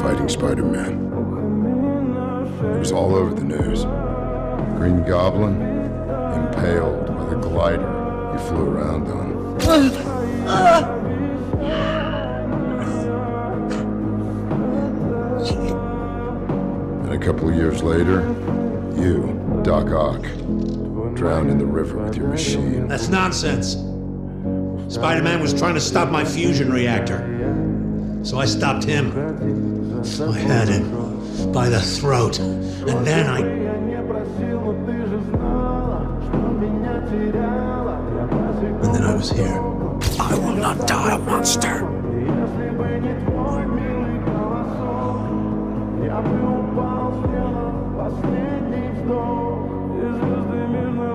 fighting Spider-Man. It was all over the news. Green Goblin impaled with a glider he flew around on. And a couple of years later, you, Doc Ock, drowned in the river with your machine. That's nonsense. Spider-Man was trying to stop my fusion reactor. So I stopped him. I had him by the throat. And then I was here. I will not die, monster. Последний вздох, и звезды мирно